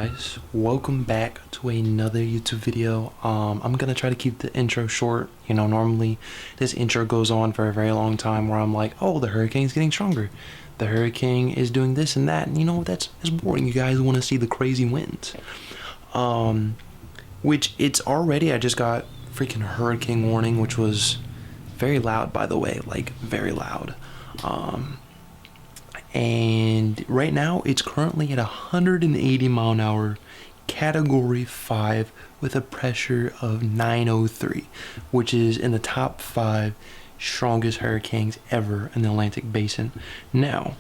guys, welcome back to another YouTube video. I'm gonna try to keep the intro short. Normally this intro goes on for a very long time where I'm like, oh, the hurricane's getting stronger, the hurricane is doing this and that, and that's boring. You guys want to see the crazy winds, which it's already. I just got freaking hurricane warning, which was very loud, by the way, like very loud. And right now it's currently at 180 mile an hour, category 5, with a pressure of 903, which is in the top 5 strongest hurricanes ever in the Atlantic basin. Now,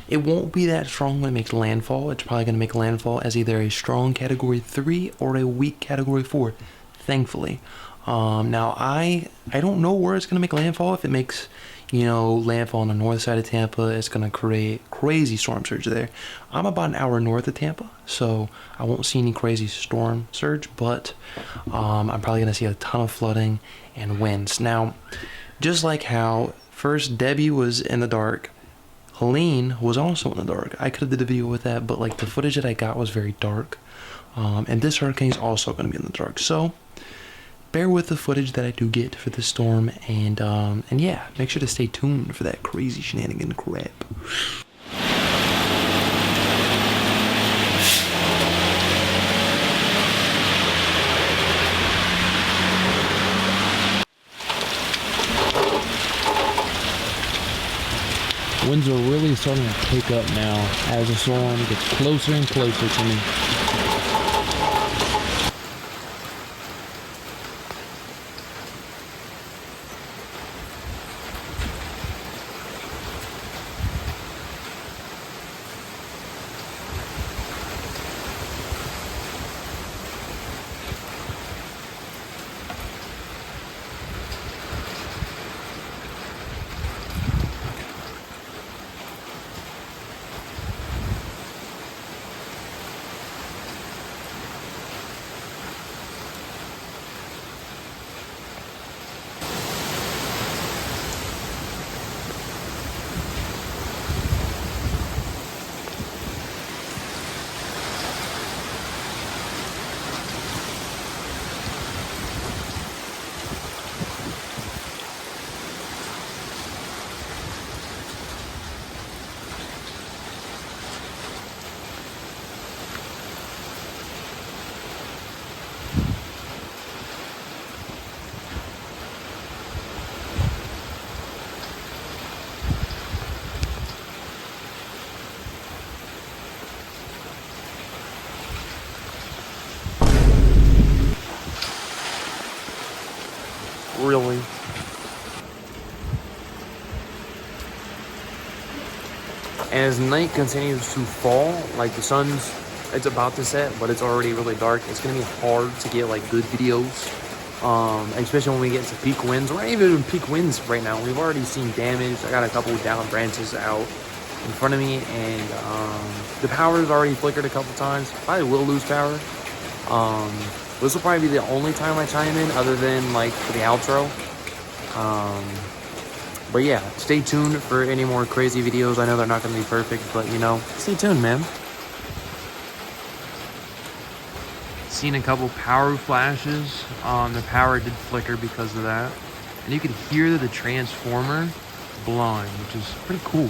it won't be that strong when it makes landfall. It's probably going to make landfall as either a strong category 3 or a weak category 4, thankfully. Now I don't know where it's going to make landfall. If it makes landfall on the north side of Tampa, it's going to create crazy storm surge there. I'm about an hour north of Tampa, so I won't see any crazy storm surge, but I'm probably going to see a ton of flooding and winds. Now, just like how first Debbie was in the dark, Helene was also in the dark. I could have did a video with that, but like the footage that I got was very dark. And this hurricane is also going to be in the dark, so bear with the footage that I do get for this storm, and yeah, make sure to stay tuned for that crazy shenanigan crap. Winds are really starting to pick up now as the storm gets closer and closer to me. Really? As night continues to fall, like it's about to set, but it's already really dark. It's gonna be hard to get like good videos, especially when we get to peak winds. We're not even in peak winds right now. We've already seen damage. I got a couple down branches out in front of me, and the power's already flickered a couple times. Probably will lose power. This will probably be the only time I chime in, other than like for the outro. But yeah, stay tuned for any more crazy videos. I know they're not going to be perfect, but stay tuned, man. Seen a couple power flashes. The power did flicker because of that, and you could hear the transformer blowing, which is pretty cool.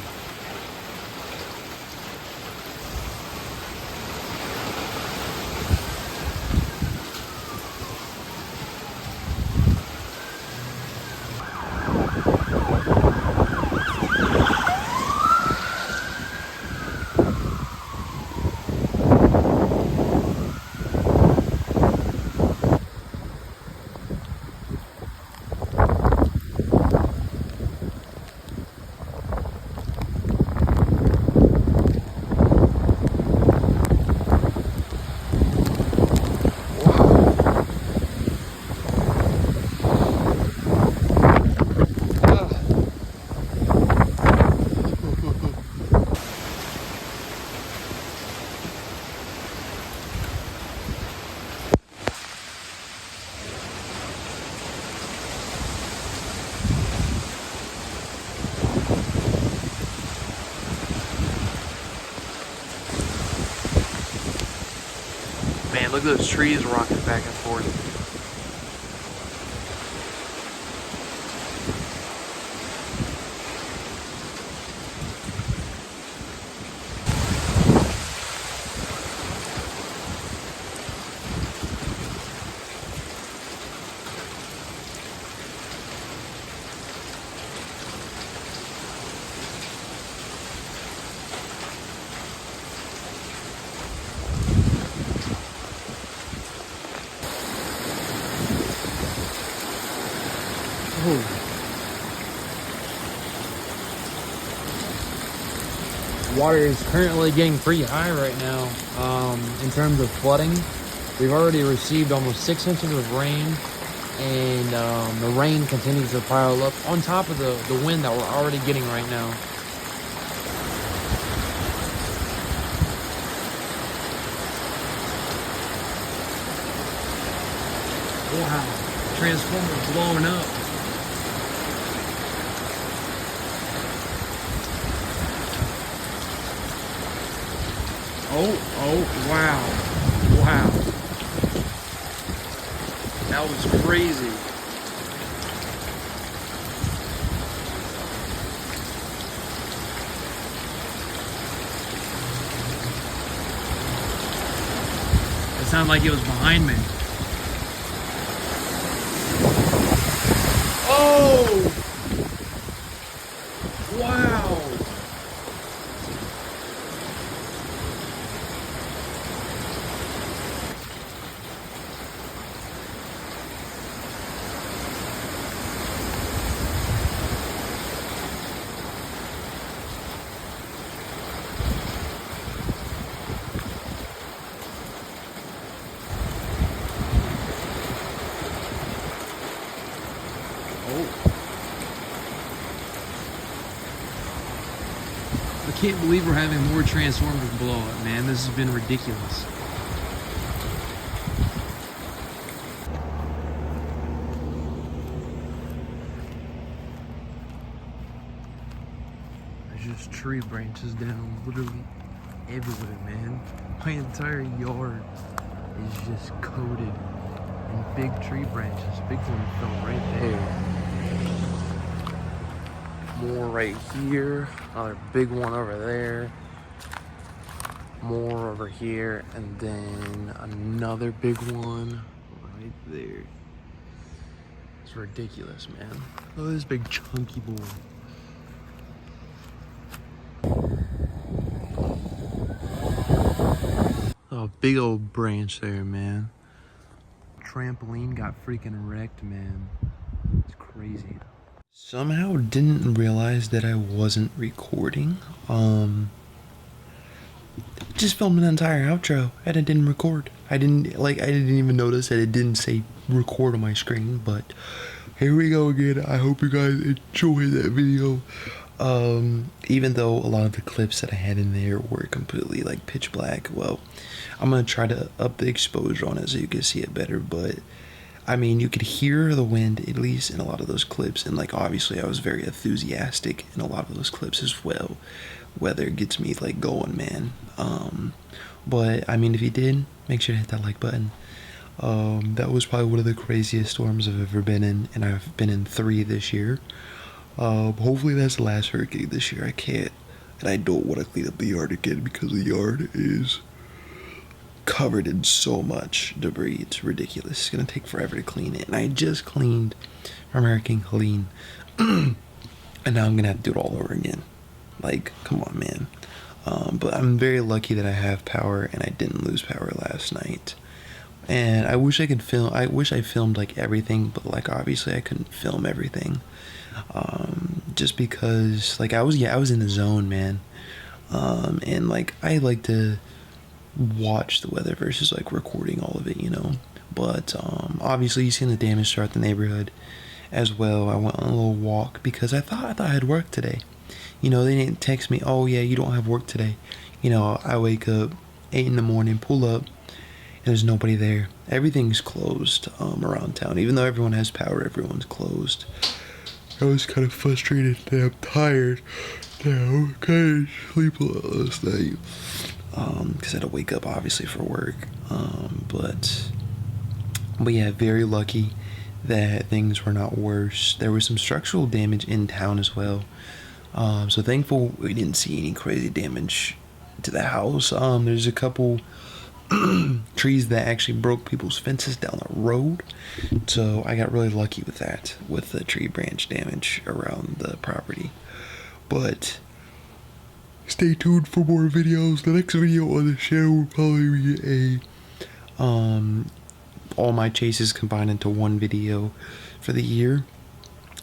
look at those trees rocking back and forth. Water is currently getting pretty high right now. In terms of flooding, we've already received almost 6 inches of rain, and the rain continues to pile up on top of the wind that we're already getting right now. Wow, transformer blowing up. Oh, wow. Wow. That was crazy. It sounded like it was behind me. Oh! Wow! I can't believe we're having more transformers blow up, man. This has been ridiculous. There's just tree branches down literally everywhere, man. My entire yard is just coated in big tree branches. Big one fell right there. More right here, another big one over there, more over here, and then another big one right there. It's ridiculous, man. Look at this big chunky boy. Oh, big old branch there, man. Trampoline got freaking wrecked, man. It's crazy. Somehow didn't realize that I wasn't recording. Just filmed an entire outro and it didn't record. I didn't even notice that it didn't say record on my screen, but here we go again. I hope you guys enjoyed that video. Even though a lot of the clips that I had in there were completely like pitch black, well, I'm gonna try to up the exposure on it so you can see it better, but I mean, you could hear the wind, at least in a lot of those clips, and like obviously I was very enthusiastic in a lot of those clips as well. Weather gets me like going, man. But I mean, if you did, make sure to hit that like button. That was probably one of the craziest storms I've ever been in, and I've been in 3 this year. Hopefully that's the last hurricane this year. I can't, and I don't want to clean up the yard again because the yard is covered in so much debris. It's ridiculous. It's gonna take forever to clean it, and I just cleaned from Hurricane Helene and now I'm gonna have to do it all over again. Like, come on, man. But I'm very lucky that I have power and I didn't lose power last night, and I wish I could film. I wish I filmed like everything, but like obviously I couldn't film everything, just because like I was in the zone, man. And like I like to watch the weather versus like recording all of it, you know. But obviously you seen the damage throughout the neighborhood as well. I went on a little walk because I thought I had work today. You know, they didn't text me, oh yeah, you don't have work today. You know, I wake up 8 in the morning, pull up, and there's nobody there. Everything's closed around town. Even though everyone has power, everyone's closed. I was kind of frustrated that I'm tired. Yeah, I was kind of sleep a lot last night. because I had to wake up obviously for work. But yeah, very lucky that things were not worse. There was some structural damage in town as well. So thankful we didn't see any crazy damage to the house. There's a couple trees that actually broke people's fences down the road. So I got really lucky with that, with the tree branch damage around the property. But stay tuned for more videos. The next video on the channel will probably be all my chases combined into one video for the year.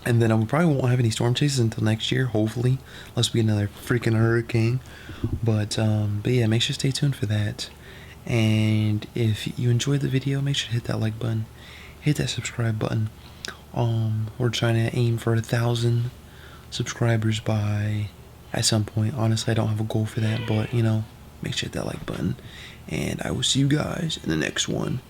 And then I probably won't have any storm chases until next year, hopefully, unless we get another freaking hurricane. But yeah, make sure to stay tuned for that. And if you enjoyed the video, make sure to hit that like button, hit that subscribe button. We're trying to aim for 1,000 subscribers by at some point. Honestly, I don't have a goal for that, but you know, make sure to hit that like button. And I will see you guys in the next one.